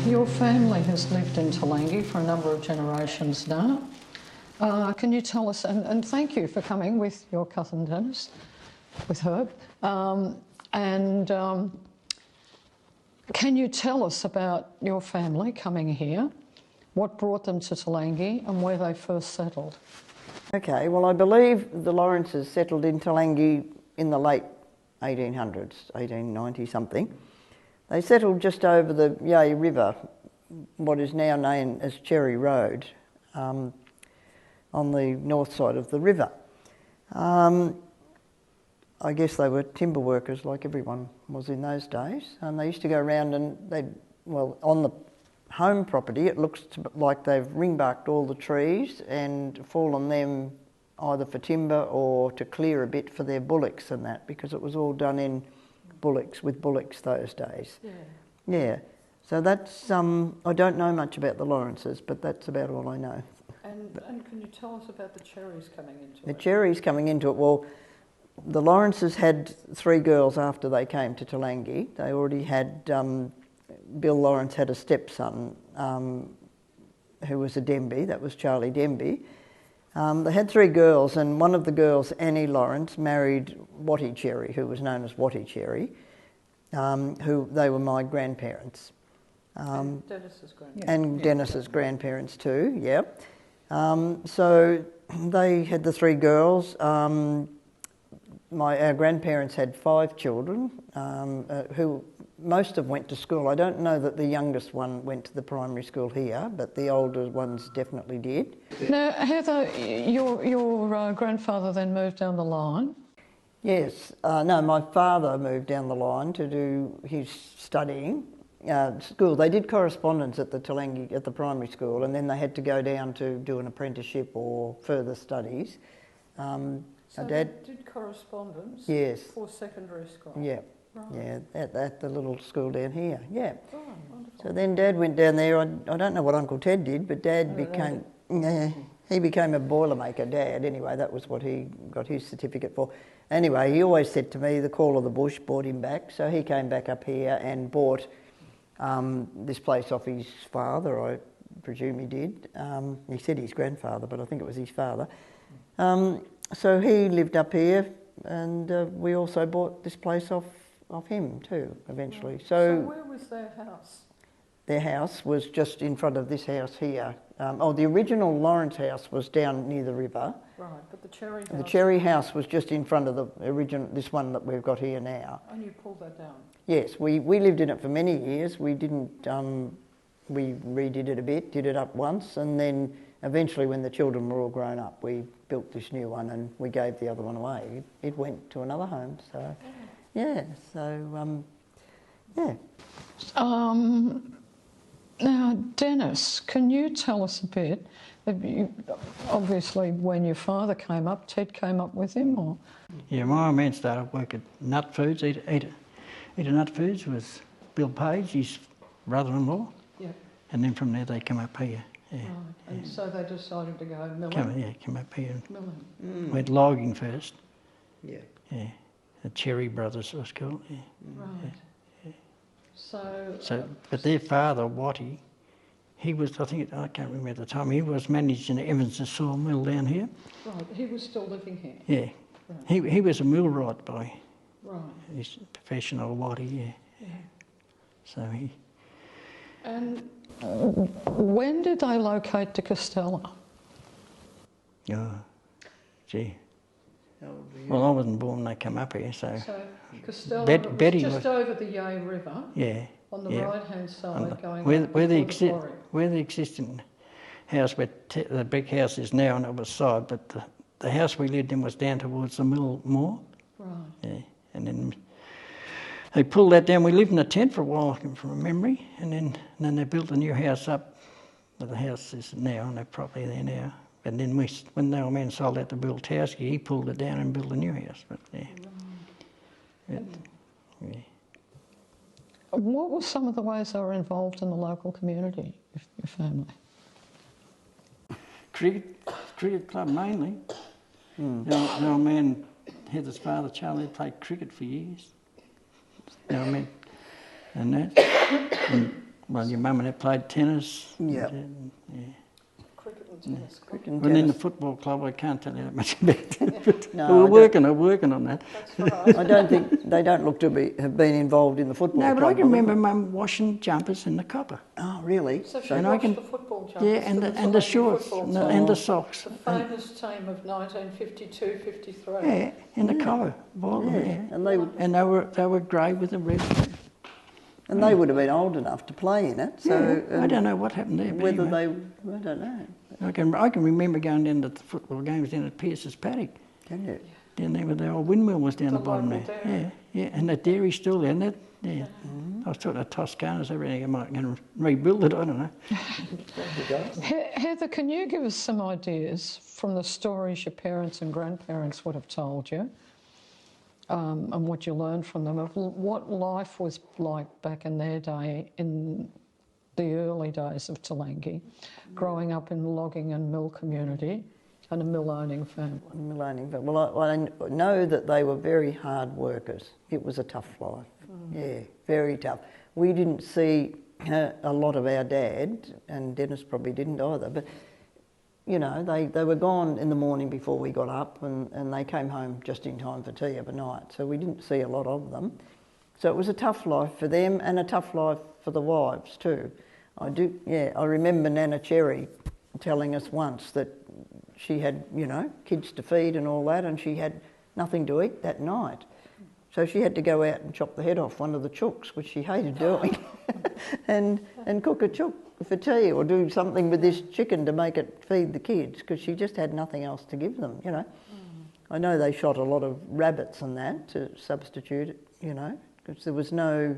Your family has lived in Talangi for a number of generations now. Can you tell us, and thank you for coming with your cousin Dennis, with Herb, can you tell us about your family coming here, what brought them to Talangi and where they first settled? Okay, well I believe the Lawrences settled in Talangi in the late 1800s, 1890 something. They settled just over the Yea River, what is now known as Cherry Road, on the north side of the river. I guess they were timber workers like everyone was in those days, and they used to go around and on the home property it looks like they've ring-barked all the trees and fallen them either for timber or to clear a bit for their bullocks and that, because it was all done in bullocks, with bullocks those days. Yeah. So that's, I don't know much about the Lawrences, but that's about all I know. And can you tell us about the cherries coming into it? The cherries coming into it, well, the Lawrences had 3 girls after they came to Talangi. They already had, Bill Lawrence had a stepson who was a Denby, that was Charlie Denby. They had 3 girls, and one of the girls, Annie Lawrence, married Wattie Cherry, who was known as Wattie Cherry, who they were my grandparents. And Dennis's grandparents. And Dennis's grandparents too, yeah. So they had the 3 girls. Our grandparents had 5 children, who most of them went to school. I don't know that the youngest one went to the primary school here, but the older ones definitely did. Now, Heather, your grandfather then moved down the line? Yes. No, my father moved down the line to do his studying. School. They did correspondence at the Talangi, at the primary school, and then they had to go down to do an apprenticeship or further studies. So Dad did correspondence? Yes. For secondary school? Yeah. Right. Yeah, at the little school down here, yeah. Oh, wonderful. So then Dad went down there. I don't know what Uncle Ted did, but Dad became, he became a boilermaker, Dad, anyway. That was what he got his certificate for. Anyway, he always said to me, the call of the bush brought him back, so he came back up here and bought this place off his father, I presume he did. He said his grandfather, but I think it was his father. So he lived up here, and we also bought this place off him too, eventually. Right. So where was their house? Their house was just in front of this house here. The original Lawrence house was down near the river. Right, but the Cherry house... The Cherry house was just in front of the original, this one that we've got here now. And you pulled that down? Yes, we lived in it for many years. We didn't, we redid it a bit, did it up once, and then eventually when the children were all grown up, we built this new one and we gave the other one away. It went to another home, so, yeah, so, yeah. Now, Dennis, can you tell us a bit? Obviously, when your father came up, Ted came up with him, or? Yeah, my old man started work at Nut Foods, Eater Nut Foods with Bill Page, his brother-in-law. Yeah. And then from there they come up here. Yeah. Right. And so they decided to go milling? Come up here. Milling. Went logging first. Yeah. Yeah. The Cherry Brothers was called. Yeah. Right. Yeah. So, but their father, Wattie, he was, I can't remember at the time, he was managing the Evans' sawmill down here. Right, he was still living here? Yeah. Right. He was a millwright by his professional, Wattie, yeah. So he... And when did they locate to Castella? Oh, gee. Well, I wasn't born when they come up here, so... So Castella Betty was just over the Yea River? Yeah. On the right-hand side, going where the existing house, where the big house is now, on the other side, but the house we lived in was down towards the mill more. Right. Yeah, and then they pulled that down. We lived in a tent for a while, from memory, and then they built a new house up. Well, the house is now on that property there now. And then when the old man sold out to Bill Towski, he pulled it down and built a new house. But yeah. Yeah. What were some of the ways they were involved in the local community, your family? Cricket club mainly. The old man, Heather's father, Charlie, played cricket for years. You know what I mean? And that. And Well, your mum and dad played tennis. Yep. Yeah. Cricket and tennis. Cricket and Well, in the tennis. football club, I can't tell you that much about that, but No, we're working on that. That's right. I don't think they don't look to have been involved in the football No, club. but I can do they? remember Mum washing jumpers in the copper. Oh, really? So she And I watched can- the football jumpers. Yeah, and for the, and the Talangi shorts football and team. and the socks. The famous team of 1952-53. Yeah, in the copper. Well, Yeah, yeah. and they would, And they were grey with the red. and they would have been old enough to play in it. So I don't know what happened there. But whether anyway, I don't know. I can remember going down to the football games down at Pierce's Paddock. Can you? Down there where the old windmill was down the bottom there. local dairy. Yeah, yeah, and the dairy's still there, and that, yeah. I was talking to Toscanas, everything, I might going to rebuild it, I don't know. Heather, can you give us some ideas from the stories your parents and grandparents would have told you, and what you learned from them, of what life was like back in their day, in the early days of Talangi, growing up in the logging and mill community and a mill-owning family? Well, I know that they were very hard workers. It was a tough life. Yeah, very tough. We didn't see a lot of our dad, and Dennis probably didn't either, but you know, they were gone in the morning before we got up, and they came home just in time for tea of a night, so we didn't see a lot of them. So it was a tough life for them, and a tough life for the wives too. I remember Nana Cherry telling us once that she had, you know, kids to feed and all that, and she had nothing to eat that night. So she had to go out and chop the head off one of the chooks, which she hated doing, and cook a chook for tea, or do something with this chicken to make it feed the kids, because she just had nothing else to give them, you know. I know they shot a lot of rabbits and that to substitute it, you know, because there was no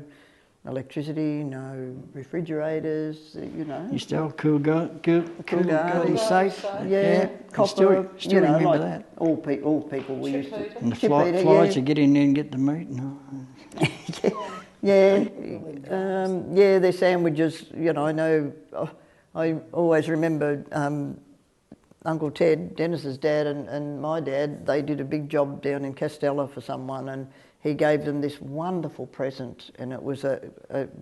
electricity, no refrigerators, you know. Used to have cool garden safe. Yeah, copper, still you know, remember like that. all people we used to. And the Chip eater, flies yeah. to get in there and get the meat. Yeah, their sandwiches, you know, I know, I always remember Uncle Ted, Dennis's dad, and my dad, they did a big job down in Castella for someone, and he gave them this wonderful present, and it was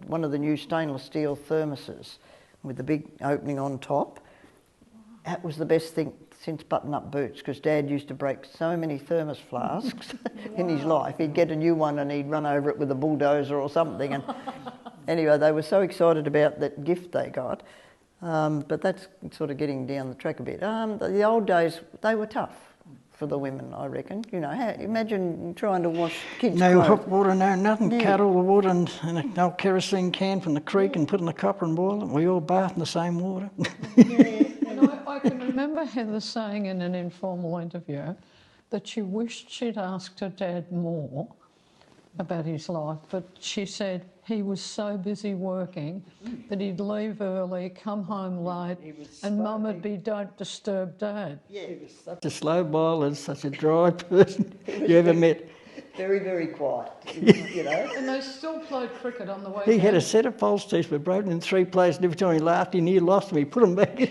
one of the new stainless steel thermoses with the big opening on top. That was the best thing since button-up boots, because Dad used to break so many thermos flasks in his life. He'd get a new one and he'd run over it with a bulldozer or something. And anyway, they were so excited about that gift they got. But that's sort of getting down the track a bit. The old days, they were tough for the women, I reckon. You know, imagine trying to wash kids' No clothes. hot water, no nothing. Yeah. Cut all the water and an old kerosene can from the creek and put in the copper and boil it. We all bath in the same water. And I can remember Heather saying in an informal interview that she wished she'd asked her dad more about his life, but she said he was so busy working that he'd leave early, come home late, and Mum would be, "Don't disturb Dad." Yeah, He was such a slow boiler, such a dry person you ever met. very, very quiet, you know. And they still played cricket on the weekend. He had a set of false teeth were broken in 3 places, and every time he laughed, he nearly lost them. He put them back in.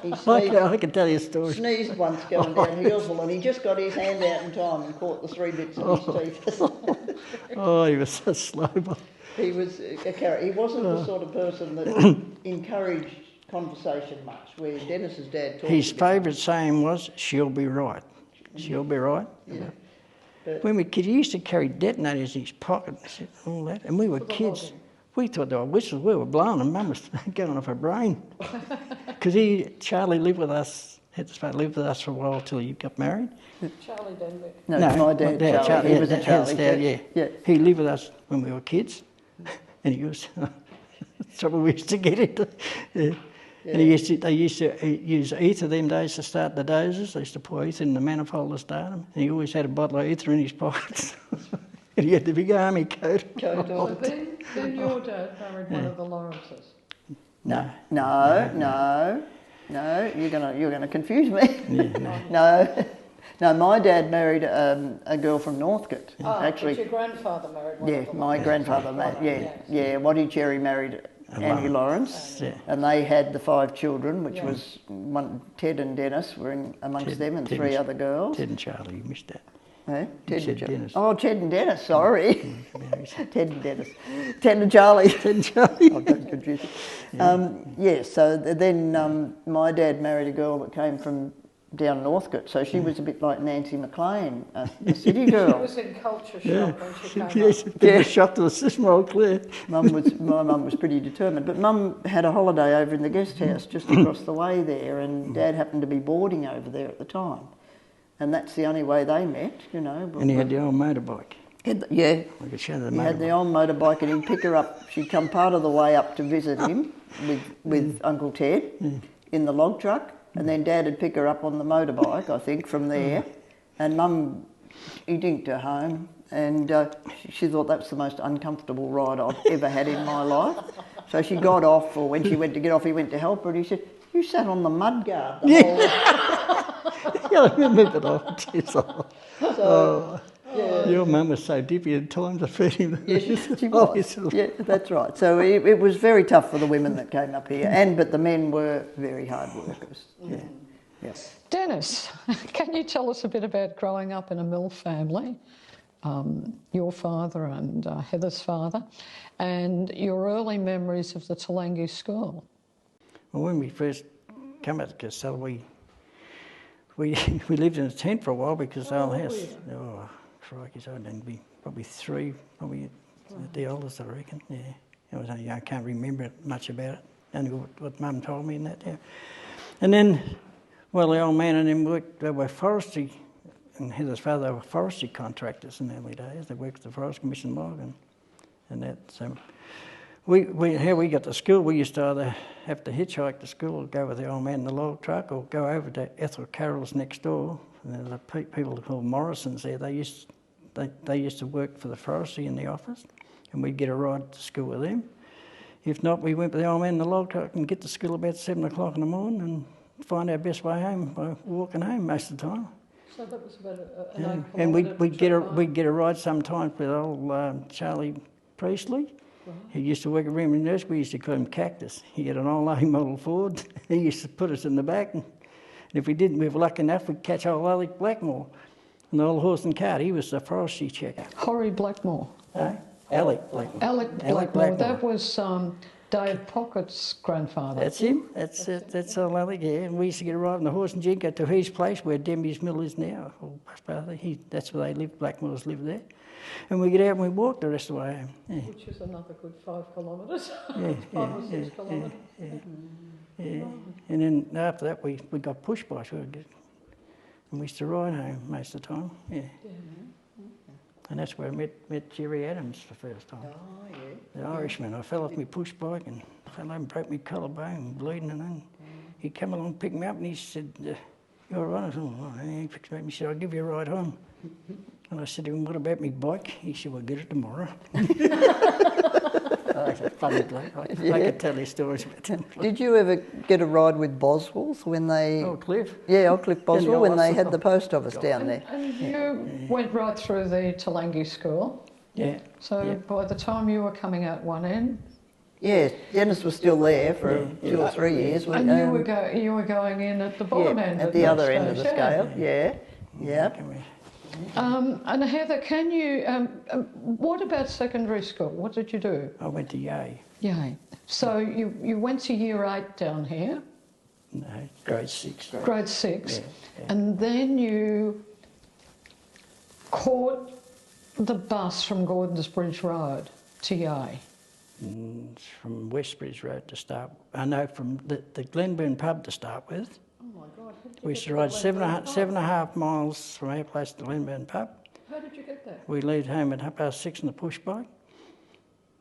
He sneezed, I can tell you a story. sneezed once going down Hillsville, and he just got his hand out in time and caught the 3 bits of his teeth. Oh, he was so slow. He was a character. He wasn't the sort of person that encouraged conversation much, where Dennis's dad talked. His favourite saying was, "She'll be right. She'll be right." Yeah. But When we were kids, he used to carry detonators in his pocket and all that, and we were kids. We thought they were whistles. We were blowing them. Mum was going off her brain. Because Charlie lived with us, had to live with us for a while till he got married. Charlie Denbick. no, my dad, Charlie, he was a Charlie. Yeah. He lived with us when we were kids, and he was trouble we used to get into. Yeah. And they used to use ether them days to start the dozers. They used to pour ether in the manifold to start them. And he always had a bottle of ether in his pockets. And he had the big army coat. So then your dad married one of the Lawrences. No, you're gonna confuse me. Yeah, No, my dad married a girl from Northcote. Actually, your grandfather married one of Yeah, them. my grandfather married. Waddy Cherry married Annie Lawrence, Yeah. and they had the 5 children, which was Ted and Dennis were amongst them, and 3 other girls. Ted and Charlie, you missed that. Eh? Ted said Dennis. Oh, Ted and Dennis, sorry. Ted and Dennis. Ted and Charlie. Ted and Charlie. I've got confused. So then my dad married a girl that came from down Northcote, so she was a bit like Nancy McLean, the city girl. She was in culture shock when she came Yes, up. a shot to the system, old Claire. My mum was pretty determined, but Mum had a holiday over in the guest house just across the way there, and Dad happened to be boarding over there at the time, and that's the only way they met, you know. And he had the old motorbike. Yeah, I could show the he motorbike. had the old motorbike, and he'd pick her up. She'd come part of the way up to visit him with Uncle Ted in the log truck, and then Dad would pick her up on the motorbike, I think, from there. And Mum, he dinked her home, and she thought that was the most uncomfortable ride I've ever had in my life. So she got off, or when she went to get off, he went to help her, and he said, "You sat on the mudguard the whole way." Yeah, I remember that. So, Your mum was so dippy at times, I fed him. yeah, she was. Yeah, that's right. So it was very tough for the women that came up here, but the men were very hard workers. Yeah. Yes. Dennis, can you tell us a bit about growing up in a mill family, your father and Heather's father, and your early memories of the Talangi school? Well, when we first came out to Castella, we lived in a tent for a while because the old house. Oh, crikey, so I'd be probably three, probably the oldest, I reckon. Yeah, I can't remember much about it. Only what Mum told me and that. Yeah. And then, well, the old man and them worked. They were forestry, and Heather's father, they were forestry contractors in the early days. They worked with the Forest Commission log and that. So how we got to school, we used to either have to hitchhike to school or go with the old man in the log truck, or go over to Ethel Carroll's next door. And there were people called Morrisons there. They used to work for the forestry in the office, and we'd get a ride to school with them. If not, we went with the old man in the log truck and get to school about 7 o'clock in the morning and find our best way home by walking home most of the time. So that was about an 8 And kilometre we'd trip get a ride sometimes with old Charlie Priestley. Right. He used to work at Remuneral Nurse. We used to call him Cactus. He had an old A model Ford. He used to put us in the back, and if we didn't, we were lucky enough, we'd catch old Alec Blackmore and the old horse and cart. He was the forestry checker. Horry Blackmore. Alec Blackmore. Alec Blackmore. That was Dave Pocket's grandfather. That's him. That's it. That's old Alec, yeah. And we used to get a ride on the horse and jingo to his place where Demi's Mill is now. That's where they lived. Blackmores lived there. And we get out and we walk the rest of the way home. Yeah. Which is another good 5 kilometres. Yeah, 5 or 6 kilometres. Yeah. And then after that, we got push bikes. And we used to ride home most of the time. Yeah. And that's where I met Jerry Adams for the first time. Oh, yeah. The Irishman. I fell off my push bike and fell over and broke my collarbone and bleeding, and then he came along, picked me up, and he said, "You all right?" I said, "Oh, he picked me up and he said, I'll give you a ride home." And I said to him, "What about my bike?" He said, "We'll get it tomorrow." That's a funny bloke. I could tell you stories about him. Did you ever get a ride with Boswell's when they... Oh, Cliff? Yeah, old Cliff Boswell, when they had the post office down there. And you went right through the Talangi school. Yeah. So by the time you were coming out one end... Yes, Dennis was still there for 2 or 3 years. And you were going in at the bottom end at the other end of the scale, yeah. And Heather, can you... what about secondary school? What did you do? I went to Yay. Yay. So you went to year 8 down here? No, grade 6. Grade 6. Yeah. And then you caught the bus from Gordon's Bridge Road to Yay? From Westbridge Road to start. I know from the Glenburn pub to start with. Oh my God. We used to ride 7.5 miles from our place to Glenburn pub. How did you get there? We leave home at 6:30 in the push bike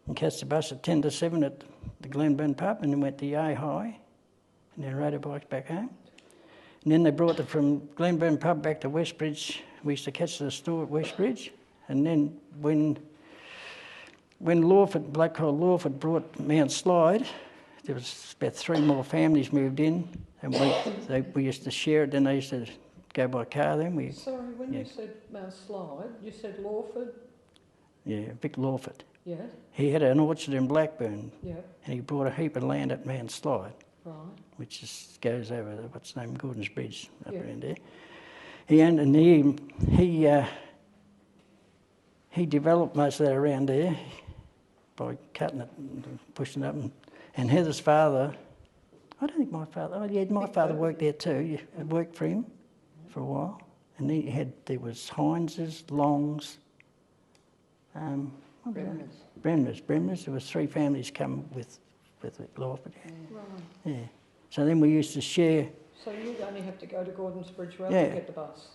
and catch the bus at 10 to 7 at the Glenburn pub, and then went to Yay High and then rode our bikes back home. And then they brought it from Glenburn pub back to Westbridge. We used to catch the store at Westbridge, and then when Lawford, bloke called Lawford, brought Mount Slide, there was about 3 more families moved in, and we used to share it. Then they used to go by car then. Sorry, when you said Mount Slide, you said Lawford? Yeah, Vic Lawford. Yes. He had an orchard in Blackburn, Yeah. and he bought a heap of land at Mount Slide, Right. which goes over, what's the name, Gordon's Bridge, up Yeah. around there. He he developed most of that around there by cutting it and pushing it up. And Heather's father, I don't think my father worked there too. It worked for him for a while. And there was Heinz's, Longs, Bremners. There was 3 families come with Lawford. Yeah. So then we used to share. So you'd only have to go to Gordon's Bridge Road to get the bus?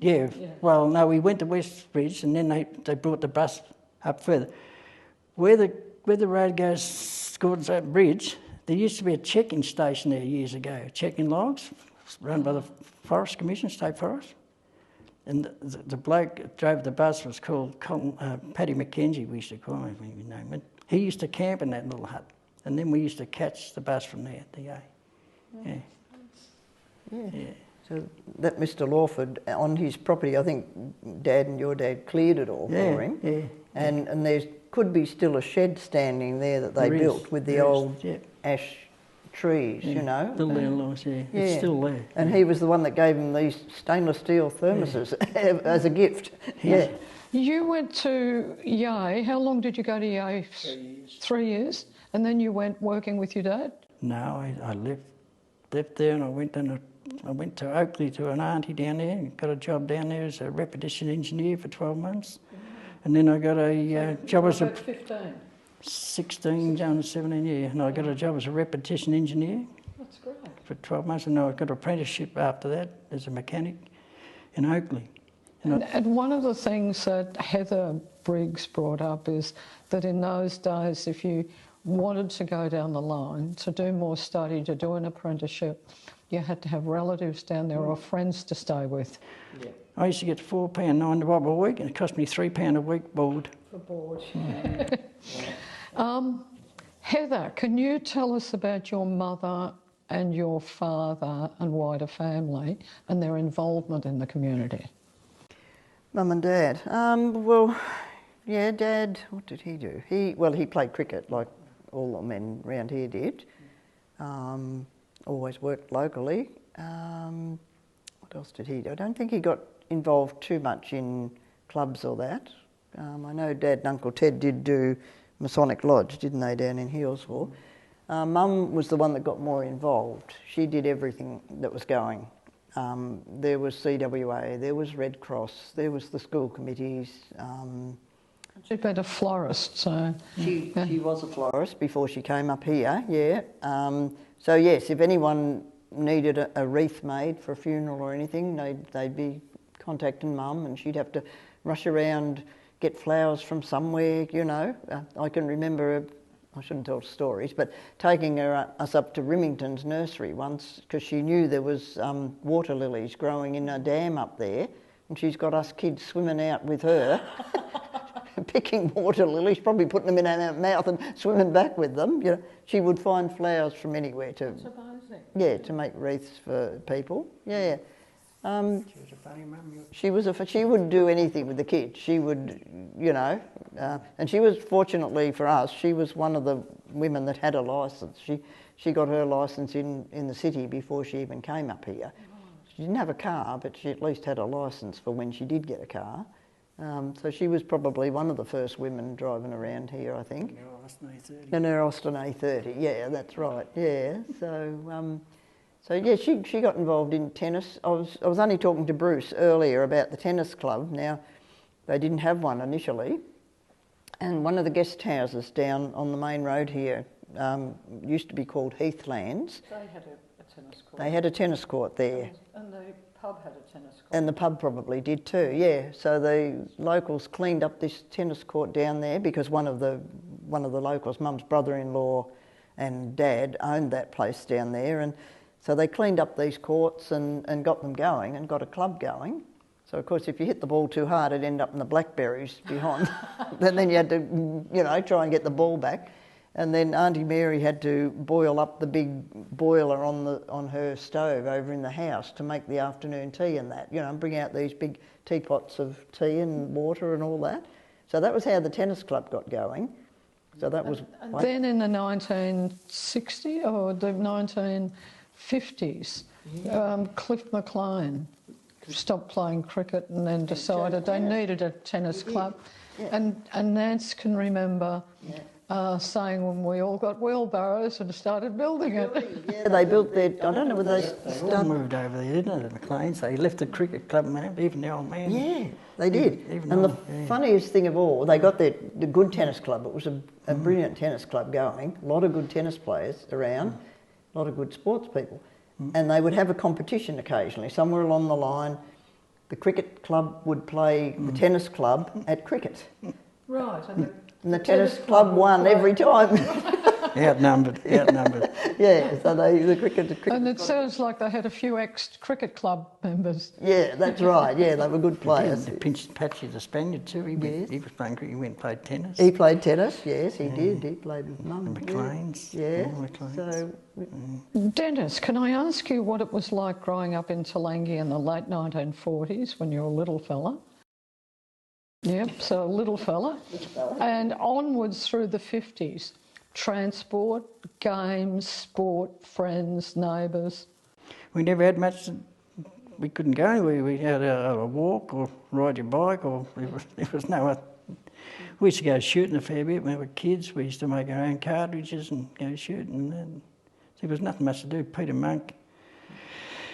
Yeah. Well, no, we went to West Bridge and then they brought the bus up further. Where the road goes to Gordon's Bridge, there used to be a check-in station there years ago, check-in logs, run by the Forest Commission, State Forest. And the bloke that drove the bus was called Paddy McKenzie, we used to call him, you know. But he used to camp in that little hut. And then we used to catch the bus from there, DA. Yeah. So that Mr. Lawford, on his property, I think Dad and your dad cleared it all for him. Yeah. And there could be still a shed standing there that they built with the old ash trees, you know. Still there, Lois, It's still there. And he was the one that gave him these stainless steel thermoses as a gift. Yeah. You went to Yea. How long did you go to Yea? 3 years. 3 years? And then you went working with your dad? No, I left there and I went to Oakley to an auntie down there and got a job down there as a repetition engineer for 12 months. And then I got a job as a... 15? 16, going to 17, and I got a job as a repetition engineer. That's great. For 12 months, and I got an apprenticeship after that as a mechanic in Oakley. And one of the things that Heather Briggs brought up is that in those days, if you wanted to go down the line, to do more study, to do an apprenticeship, you had to have relatives down there or friends to stay with. Yeah. I used to get £4.90 a week, and it cost me £3 a week board. For board, Heather, can you tell us about your mother and your father and wider family and their involvement in the community? Mum and Dad. Dad, what did he do? He played cricket like all the men around here did. Always worked locally. What else did he do? I don't think he got involved too much in clubs or that. I know Dad and Uncle Ted did do Masonic Lodge, didn't they, down in Healesville? Mum was the one that got more involved. She did everything that was going. There was CWA, there was Red Cross, there was the school committees. She'd been a florist, so... She was a florist before she came up here, so yes, if anyone needed a wreath made for a funeral or anything, they'd be contacting Mum and she'd have to rush around, get flowers from somewhere, you know. I can remember, I shouldn't tell stories, but taking us up to Rimington's nursery once because she knew there was water lilies growing in a dam up there and she's got us kids swimming out with her, picking water lilies, probably putting them in her mouth and swimming back with them. You know, she would find flowers from anywhere to... That's amazing. Yeah, to make wreaths for people, yeah. She was a funny mum. She would do anything with the kids. She would, you know, and she was, fortunately for us, she was one of the women that had a licence. She got her licence in the city before she even came up here. She didn't have a car, but she at least had a licence for when she did get a car. So she was probably one of the first women driving around here, I think. In her Austin A30, yeah, that's right, yeah. So yeah, she got involved in tennis. I was only talking to Bruce earlier about the tennis club. Now, they didn't have one initially. And one of the guest houses down on the main road here used to be called Heathlands. They had a tennis court. They had a tennis court there. And the pub had a tennis court. And the pub probably did too, yeah. So the locals cleaned up this tennis court down there because one of the locals, Mum's brother-in-law and Dad, owned that place down there. And so they cleaned up these courts and got them going and got a club going. So, of course, if you hit the ball too hard, it'd end up in the blackberries behind. Then you had to, you know, try and get the ball back. And then Auntie Mary had to boil up the big boiler on her stove over in the house to make the afternoon tea and that, you know, and bring out these big teapots of tea and water and all that. So that was how the tennis club got going. So that was... And then in the 1960s or the 1950s, Cliff McLean stopped playing cricket and then decided they needed a tennis club. And Nance can remember saying when we all got wheelbarrows and started building it. Yeah, they built their, I don't know whether They all moved over there, didn't they, the McClements? They left the cricket club, man, even the old man. Yeah, they did. Even And the yeah. funniest thing of all, they got the good tennis club. It was a brilliant tennis club going, a lot of good tennis players around, a lot of good sports people. And they would have a competition occasionally. Somewhere along the line, the cricket club would play the tennis club at cricket. Right. And the tennis club won every time. Outnumbered. Yeah, so the cricket. And it sounds like they had a few ex-cricket club members. Yeah, that's right. Yeah, they were good players. The Pinch Patchy, the Spaniard too, he was playing cricket, he went and played tennis. He played tennis, yes, he did. He played with Mum. The McClements. Yeah. McClements. So, Dennis, can I ask you what it was like growing up in Talangi in the late 1940s when you were a little fella? Yep, so a little fella. And onwards through the 50s. Transport, games, sport, friends, neighbours. We never had much, we couldn't go anywhere. We had a walk or ride your bike, or there was no other. We used to go shooting a fair bit when we were kids. We used to make our own cartridges and go shooting. And there was nothing much to do. Peter Monk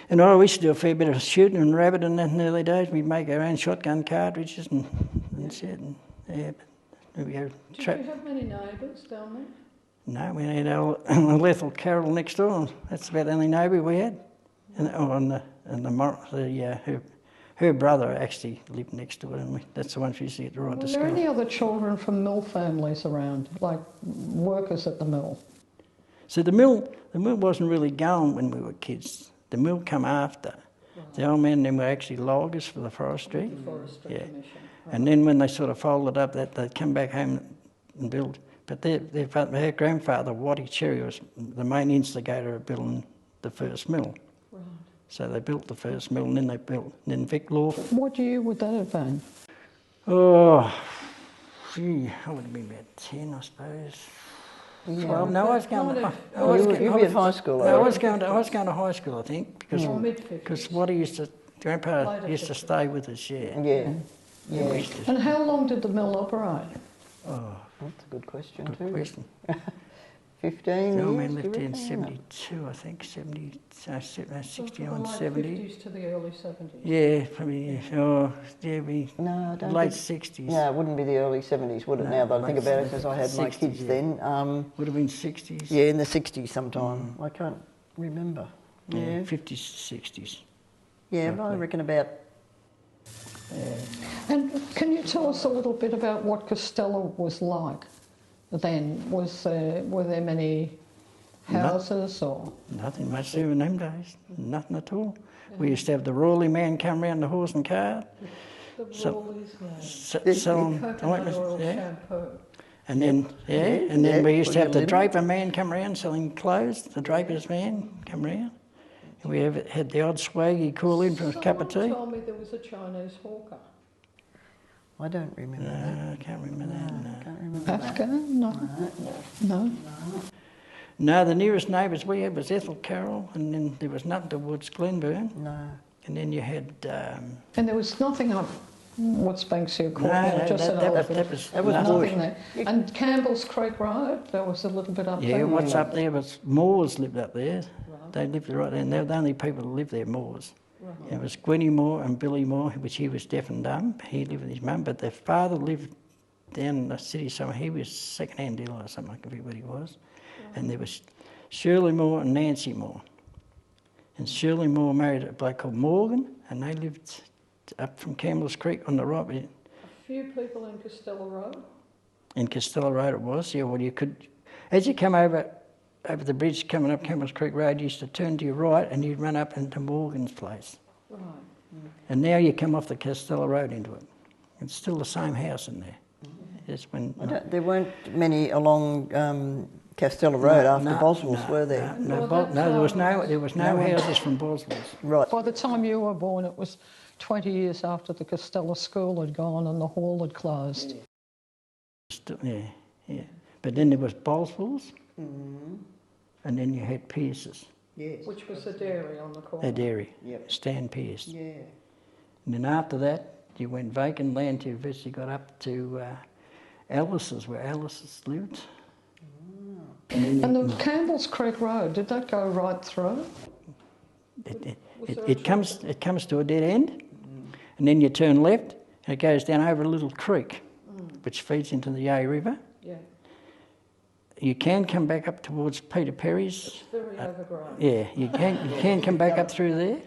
and I used to do a fair bit of shooting and rabbit in the early days. We'd make our own shotgun cartridges and shit. And, yeah, but we go Did you have many neighbours down there? No, we had our Ethel Carroll next door. That's about the only neighbour we had. Her brother actually lived next door, and that's the one she used to get to ride to Were school. there any other children from mill families around, like workers at the mill? So the mill wasn't really going when we were kids. The mill come after. Right. The old man and them were actually loggers for the forestry. The forestry commission. Right. And then when they sort of folded up, they'd come back home and build. But her grandfather, Watty Cherry, was the main instigator of building the first mill. Right. So they built the first mill, and then Vic Lawford. What year would that have been? Oh, gee, I would have been about 10, I suppose. yeah. 12. No, I was going to. You'd be at high school. No, I was going to high school, I think, because Watty Grandpa used to stay with us. Yeah. Yeah. And how long did the mill operate? Oh, that's a good question good too. question. 15 The old years. man lived in do you reckon? 72, I think, 69, So 70. from the late 50s to the early 70s? Yeah, probably. No, No, I don't late think, 60s. No, it wouldn't be the early 70s, would it, No, now that I think late about it, because I had 60s, my kids yeah. then. Would have been 60s. Yeah, in the 60s sometime. I can't remember. Yeah, 50s, 60s. Yeah, but I reckon about... And can you tell us a little bit about what Castella was like then? Were there many houses or...? Nothing much there in them days. Nothing at all. We used to have the Rawley man come around the horse and cart. The Rawleys, selling coconut oil yeah. shampoo. And then we used to have the draper man come around selling clothes. The draper's man come around. And we had the odd swaggy call in for a cup of tea. Someone told me there was a Chinese hawker. I don't remember that. No, I can't remember that. No. I can't remember Afghan? No. No, the nearest neighbours we had was Ethel Carroll, and then there was nothing towards Glenburn. No. And then you had... And there was nothing up what's Banksia Court? that was nothing there. And Campbell's Creek Road, that was a little bit up there. Yeah, what's up there was Moores lived up there. Right. They lived right there, and they were the only people who lived there, Moores. Right. It was Gwenny Moore and Billy Moore, which he was deaf and dumb. He lived with his mum, but their father lived down in the city somewhere. He was second-hand dealer or something, I can forget what he was. Right. And there was Shirley Moore and Nancy Moore. And Shirley Moore married a bloke called Morgan, and they lived up from Campbell's Creek on the right. A few people in Castella Road? In Castella Road it was, yeah. Well, you could, as you come over the bridge coming up Campbell's Creek Road, you used to turn to your right and you'd run up into Morgan's place. Right. Mm. And now you come off the Castella Road into it. It's still the same house in there. Just when, there weren't many along Castella Road after Boswell's, were there? No, there was no houses from Boswell's. Right. By the time you were born, it was 20 years after the Castella School had gone and the hall had closed. Yeah. But then there was Boswell's, and then you had Pierce's. Yes. Which was the dairy on the corner. A dairy, Yep. Stan Pierce. Yeah. And then after that, you went vacant land till you eventually got up to Alice's, where Alice's lived. And the Campbell's Creek Road, did that go right through? It comes to a dead end, and then you turn left, and it goes down over a little creek, which feeds into the Yea River. Yeah. You can come back up towards Peter Perry's. It's very overgrown. Yeah, you can come back up through there.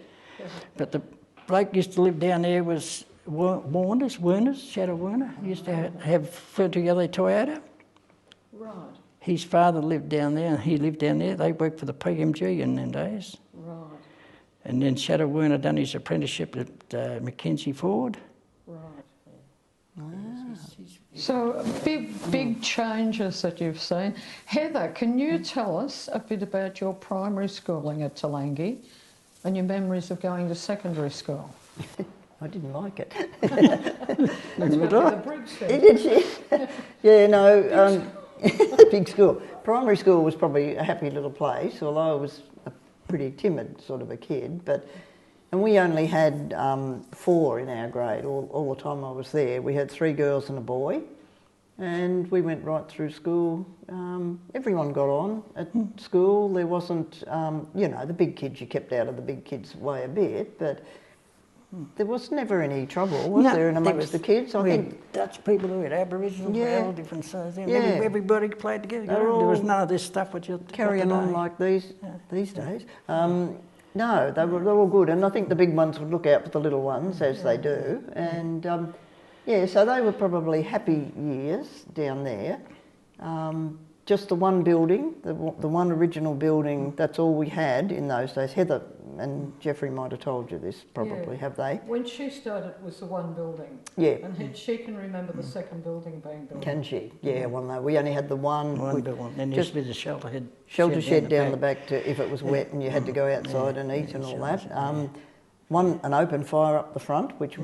But the bloke used to live down there was Werner's, Shadow Werner. He used to have Fertigale Toyota. Right. His father lived down there, and he lived down there. They worked for the PMG in them days. Right. And then Shadow Werner done his apprenticeship at Mackenzie Ford. Right. Wow. So big changes that you've seen. Heather, can you tell us a bit about your primary schooling at Talangi and your memories of going to secondary school? I didn't like it. That's what the Brigade said. Did she? Yeah, no, big school. Primary school was probably a happy little place, although I was a pretty timid sort of a kid. And we only had 4 in our grade all the time I was there. We had 3 girls and a boy, and we went right through school. Everyone got on at school. There wasn't, the big kids, you kept out of the big kids' way a bit, but there was never any trouble, was there, amongst the kids? I think Dutch people who had Aboriginal, all different sizes. Yeah. Everybody played together. There was none of this stuff which you're carrying on like these days. No, they were all good, and I think the big ones would look out for the little ones, as they do. And so they were probably happy years down there. Just the one building, the one original building, that's all we had in those days. Heather and Jeffrey might have told you this, probably, have they? When she started, it was the one building. Yeah. And she can remember the second building being built. Can she? Yeah, well, no, we only had the one. Then there used to be the shelter shed down the back to, if it was wet and you had to go outside and eat and all that. An open fire up the front, which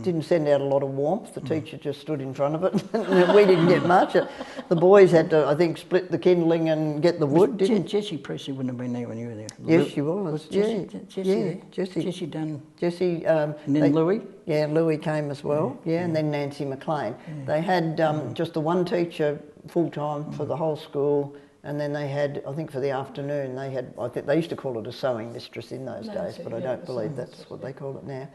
didn't send out a lot of warmth. The teacher just stood in front of it, and we didn't get much. The boys had to, I think, split the kindling and get the wood. Jessie Presley wouldn't have been there when you were there. Yes, she was. Jessie done. Jessie. And then Louis. Yeah, Louis came as well. And then Nancy McLean. They had just the one teacher full time for the whole school. And then they had, I think for the afternoon, I think they used to call it a sewing mistress in those days, but I don't believe that's what they call it now.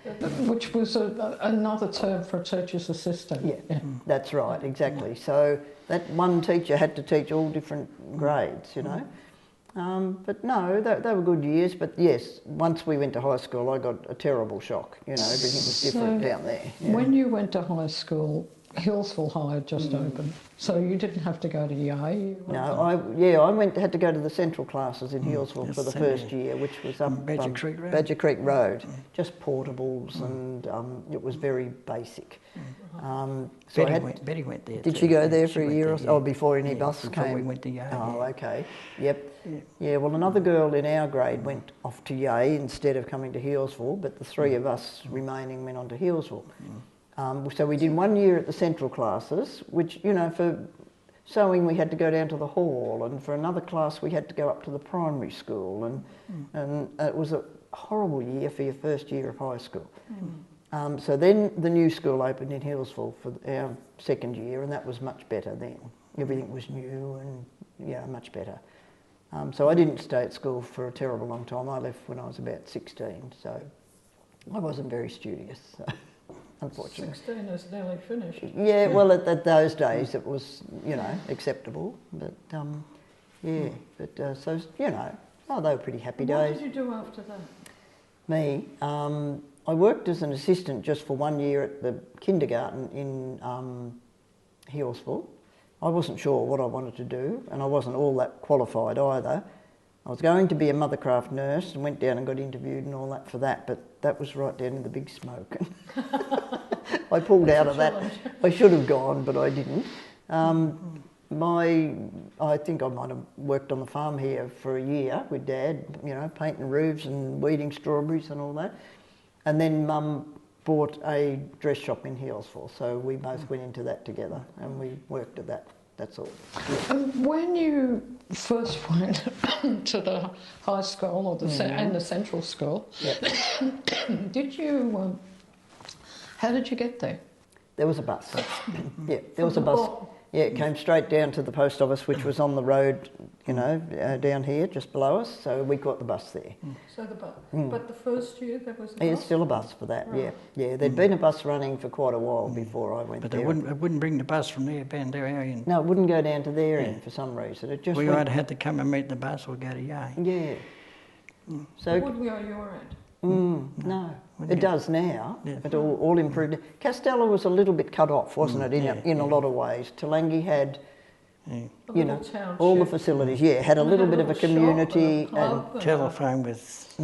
Which was another term for a teacher's assistant. Yeah, that's right, exactly. So that one teacher had to teach all different grades, But no, they were good years. But yes, once we went to high school, I got a terrible shock. Everything was different down there. Yeah. When you went to high school, Hillsville High had just opened, so you didn't have to go to Yea. No, I had to go to the central classes in Hillsville for the first year, which was up Badger Creek Road, just portables, and it was very basic. Betty went there. Did she go there for a year or so? Oh, before any bus came. Before we went to Yea. Oh, okay. Yep. Yeah. Well, another girl in our grade went off to Yea instead of coming to Hillsville, but the 3 of us remaining went on to Hillsville. So we did 1 year at the central classes, which, for sewing we had to go down to the hall, and for another class we had to go up to the primary school, and it was a horrible year for your first year of high school. So then the new school opened in Hillsville for our second year, and that was much better then. Everything was new and, much better. So I didn't stay at school for a terrible long time. I left when I was about 16, so I wasn't very studious. So. Unfortunately. 16 is nearly finished. Yeah, well, at those days it was, acceptable. But, they were pretty happy days. What did you do after that? Me? I worked as an assistant just for 1 year at the kindergarten in Hillsville. I wasn't sure what I wanted to do, and I wasn't all that qualified either. I was going to be a mothercraft nurse and went down and got interviewed and all that for that, but that was right down in the big smoke. I pulled out of that. I should have gone, but I didn't. I think I might have worked on the farm here for a year with Dad, painting roofs and weeding strawberries and all that. And then Mum bought a dress shop in Hillsville, so we both went into that together and we worked at that. That's all. And when you first went to the high school or and the central school, did you How did you get there? There was a bus. Yeah, there was a bus. Yeah, it came straight down to the post office, which was on the road, you know, down here, just below us. So we got the bus there. So the bus. But the first year there was a bus? Yeah, still a bus for that, Right. yeah. There'd been a bus running for quite a while before I went But there. it wouldn't bring the bus from there down to our end. No, it wouldn't go down to their end for some reason. It just We went, either had to come and meet the bus or go to Yay. yeah. So Would we owe your end? no, it does now. Yeah. It all improved. Castella was a little bit cut off, wasn't it? In a lot of ways. Talangi had, you know, all the facilities. Yeah, had a little bit of a community and Telephone with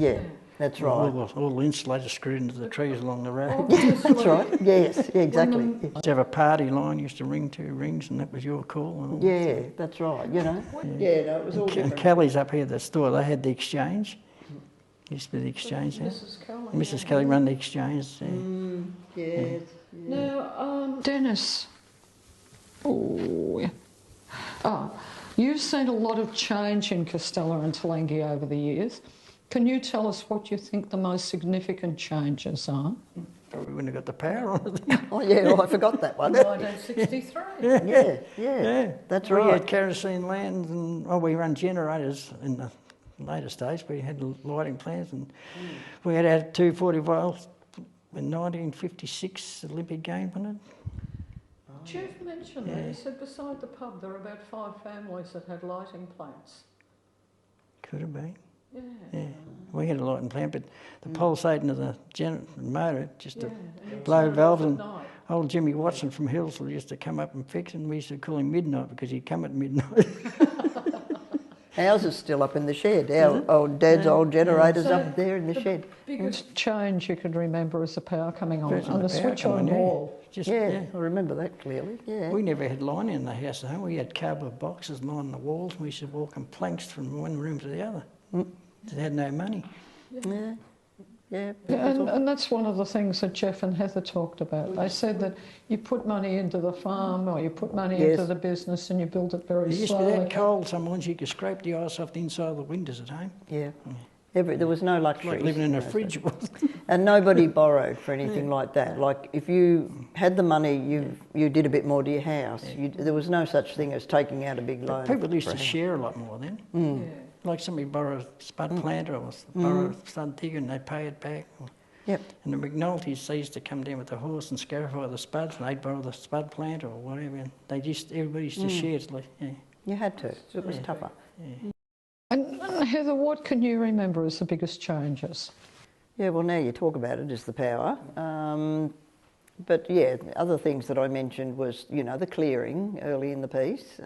that's right. all the insulators screwed into the trees along the road. That's right. Yes, yeah, exactly. Used to have a party line, used to ring 2 rings, and that was your call. And all Yeah, that's right. You know. Yeah, no, it was all And different. Kelly's up here at the store, they had the exchange. Used to be the exchange there. Mrs. Kelly. Mrs. Kelly run the exchange. Yes. Now, Dennis. Oh, yeah. You've seen a lot of change in Castella and Talangi over the years. Can you tell us what you think the most significant changes are? Probably wouldn't have got the power on it. Oh yeah, I forgot that one. 1963. Yeah, that's We right. had kerosene lanterns and we run generators in the later stage. We had lighting plants and we had our 240 volts in 1956 Olympic game, wasn't it? Jeff mentioned that. He said beside the pub there are about 5 families that had lighting plants. Could have been. Yeah. We had a lighting plant, but the pulsating of the motor, just to blow valves, and old Jimmy Watson from Hillsville used to come up and fix it, and we used to call him Midnight because he'd come at midnight. Ours is still up in the shed. Our old Dad's old generator's up there in the shed. Biggest change you could remember is the power coming on First and the power switch coming on on, wall. Just, Yeah, I remember that clearly. Yeah. We never had lighting in the house at home. We had cardboard boxes lining the walls, and we used to walk in planks from one room to the other. They had no money. Yeah. And that's one of the things that Jeff and Heather talked about. They said that you put money into the farm or you put money into the business and you build it very It used to slowly. be that cold sometimes you could scrape the ice off the inside of the windows at home. Yeah. There was no luxury. Like living in a fridge. And nobody borrowed for anything like that. Like if you had the money, you did a bit more to your house. There was no such thing as taking out a big loan. People used to share a lot more then. Like somebody borrow a spud planter or borrow a spud digger and they pay it back. Yep. And the McNultys, they used to come down with the horse and scarify the spuds and they'd borrow the spud planter or whatever. And everybody used to share. It's like, You had to. It was tougher. And Heather, what can you remember as the biggest changes? Yeah, well, now you talk about it, is the power. But yeah, other things that I mentioned was, you know, the clearing early in the piece.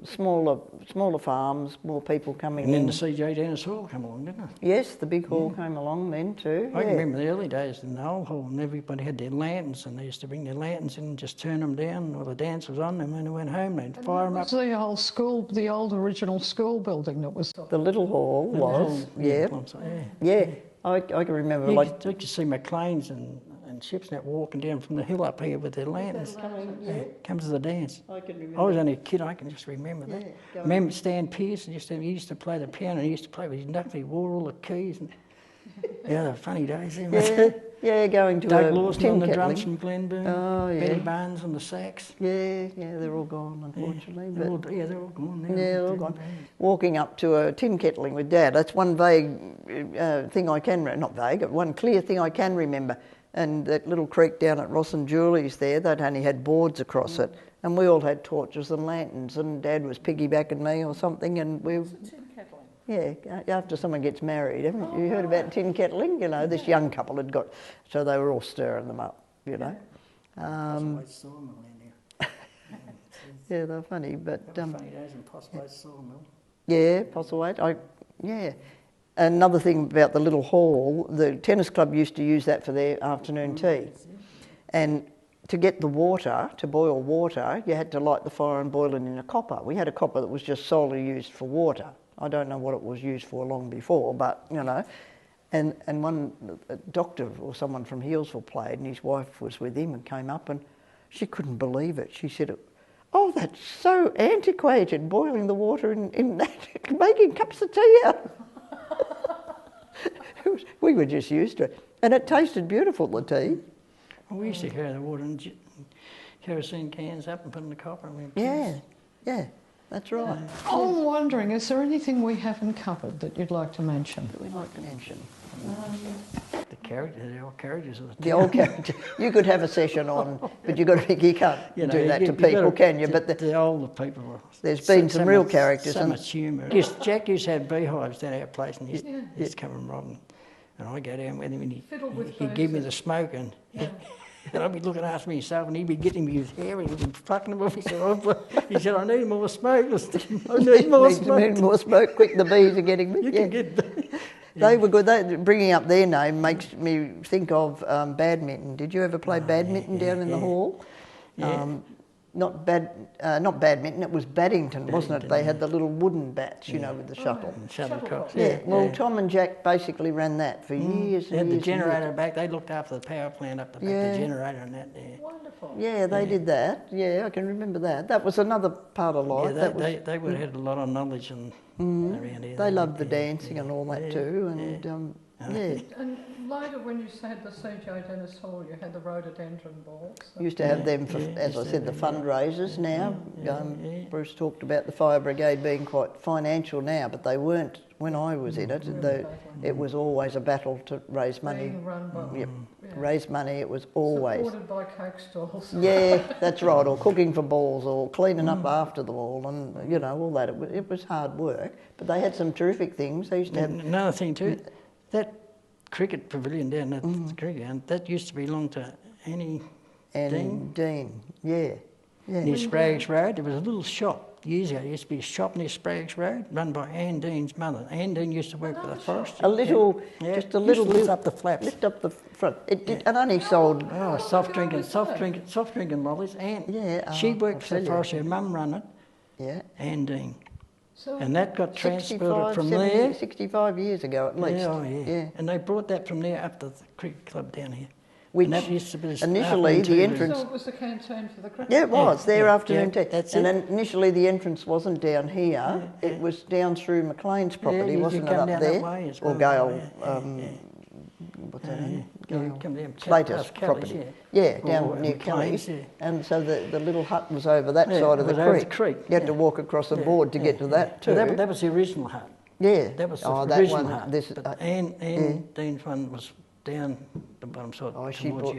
Smaller farms, more people coming and in. then the CJ Dennis Hall come along, didn't it? Yes, the big hall came along then too. I can remember the early days in the old hall and everybody had their lanterns and they used to bring their lanterns in and just turn them down while the dance was on, and when they went home they'd fire them up. The old school, the old original school building that was... The little hall was, I can remember You like... could see McClements and Shipsnap walking down from the hill up here with their lanterns. Come to the dance. I can remember. I was only a kid, I can just remember that. Remember Stan Pearce, he used to play the piano, he used to play with his knuckle, he wore all the keys. And, they were funny days. Going to Doug a Lawson tin on the kettling. drums from Glenburn. Oh, yeah. Betty Barnes on the sax. Yeah, they're all gone, unfortunately. They're all gone now. Yeah, they're all gone. Walking up to a tin kettling with Dad, that's one vague thing I can, not vague, one clear thing I can remember. And that little creek down at Ross and Julie's there, they'd only had boards across it. And we all had torches and lanterns, and Dad was piggybacking me or something, and we... Tin kettling. Yeah, after someone gets married, haven't you heard about tin kettling? You know, this young couple had got... So they were all stirring them up, you know. Yeah, they're funny, but... funny days in Postway Sawmill. Yeah, Postlethwaite. Another thing about the little hall, the tennis club used to use that for their afternoon tea. And to get the water, to boil water, you had to light the fire and boil it in a copper. We had a copper that was just solely used for water. I don't know what it was used for long before, but, you know. And one doctor or someone from Healesville played, and his wife was with him and came up, and she couldn't believe it. She said, "Oh, that's so antiquated, boiling the water in that, making cups of tea out." We were just used to it. And it tasted beautiful, the tea. We used to carry the water in kerosene cans up and put in the copper. And Yeah, that's right. I'm wondering, is there anything we haven't covered that you'd like to mention? That we'd like to mention. the old carriages of the The old character. You could have a session on, but you can't do that to people, can you? But the older people were. There's been some real characters. So much humour. Jack used to have beehives down our place, and he'd come and rob them. And I'd go down with him, and he'd give me the smoke, and I'd be looking after myself, and he'd be getting me his hair, and he'd be plucking them off. He said, I need more smoke. I need more smoke. Need more smoke. Quick, the bees are getting me. You can get. They were good. Bringing up their name makes me think of badminton. Did you ever play badminton down in the hall? Yeah. Not badminton. It was Baddington, wasn't it? They had the little wooden bats, you know, with the shuttle. Shuttlecocks. Yeah. Well, Tom and Jack basically ran that for years. They had and the years generator back. They looked after the power plant up the back, the generator and that there. Wonderful. Yeah, they did that. Yeah, I can remember that. That was another part of life. Yeah, they would have had a lot of knowledge around here. They loved the dancing and all that too, and And later, when you had the CJ Dennis Hall, you had the rhododendron balls. Used to have them for, as I said, the fundraisers now. Bruce talked about the fire brigade being quite financial now, but they weren't when I was in it. It was always a battle to raise money. Being run by, Raise money, it was always. Supported by coke stalls. Yeah, that's right, or cooking for balls, or cleaning up after the ball, and you know, all that. It was hard work, but they had some terrific things. They used to have... Another thing too, that cricket pavilion down at the cricket ground, that used to belong to Annie Dean. Yeah. Near Sprague's Road, there was a little shop years ago. There used to be a shop near Sprague's Road, run by Anne Dean's mother. Anne Dean used to work for the forest. A little, just a little lift up the flaps. Lift up the front. It only sold. Oh, soft drinking lollies. And she worked for the forest. Her mum ran it. Yeah. Anne Dean. So And that got transported from there. 65 years ago at least. Yeah. And they brought that from there up to the cricket club down here. Which and that used to be initially the entrance... So it was the canteen for the cricket? Yeah, it was, their afternoon tea. That's and it. then initially the entrance wasn't down here, it was down through McClements' property, wasn't it, up there? That way as well. Or Gale, what's that name? Slater's property. Yeah, down near Kelly's. And so the little hut was over that side of the creek. You had to walk across a board to get to that too. So that was the original hut. Yeah. That was the original hut. But Anne Dean's one was down the bottom side.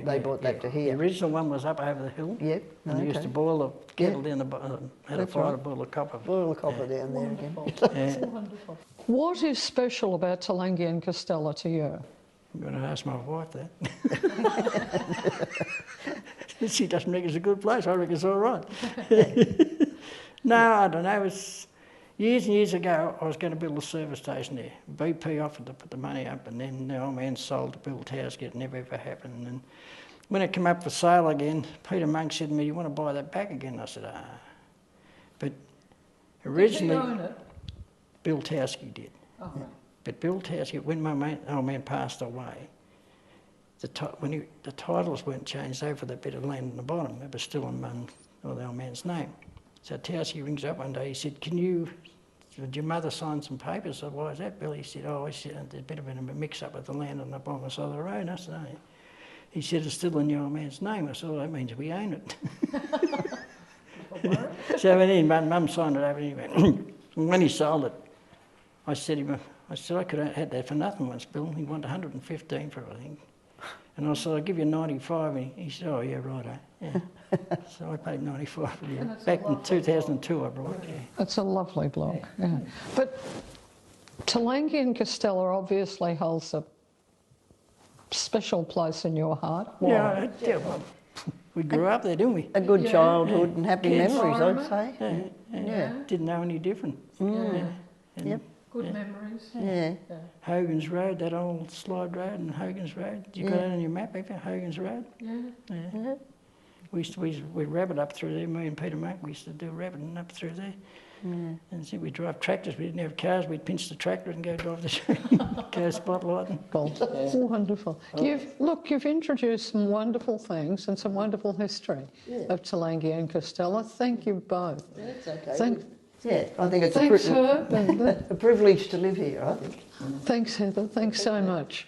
They brought that to here. The original one was up over the hill. Yep. And they used to boil the kettle down the bottom, had a fire to boil the copper. Boil the copper down there again. Wonderful. What is special about Talangi and Castella to you? I'm going to ask my wife that. She doesn't think it's a good place. I reckon it's all right. No, I don't know. It was years and years ago, I was going to build a service station there. BP offered to put the money up, and then the old man sold to build house. It never ever happened. And when it came up for sale again, Peter Monk said to me, "You want to buy that back again?" I said, "Ah." But originally, Did he own it? Bill Towski did. Oh, right. But Bill Towski, when my old man passed away, the titles weren't changed over the bit of land on the bottom. It was still in the old man's name. So Towski rings up one day, he said, "Did your mother sign some papers?" I said, "Why is that, Bill?" He said, there's a bit of a mix-up with the land on the bottom side of the road. I said, "Oh." He said, "It's still in your old man's name." I said, "Well, that means we own it." So anyway, Mum signed it over anyway. And when he sold it, I said I could have had that for nothing once, Bill. He wanted 115 for it, I think. And I said, "I'll give you 95. And he said, "Oh, yeah, right, yeah." So I paid 95 for it. Back in 2002 I brought it, It's a lovely block, yeah. But Talangi and Castella obviously holds a special place in your heart. Why? Yeah, well, we grew up there, didn't we? A good childhood and happy memories, I'd say. Yeah. Didn't know any different. Yep. Good memories. Yeah. Hogan's Road, that old slide road and Hogan's Road. You got it on your map, have you? Hogan's Road? Yeah. We rabbit up through there, me and Peter Monk, we used to do rabbiting up through there. And so we'd drive tractors, we didn't have cars, we'd pinch the tractor and go drive the go spotlighting. Wonderful. You've introduced some wonderful things and some wonderful history of Talangi and Castella. Thank you both. That's okay. I think it's Herb. a privilege to live here, I think. Thanks, Heather. Thanks so much.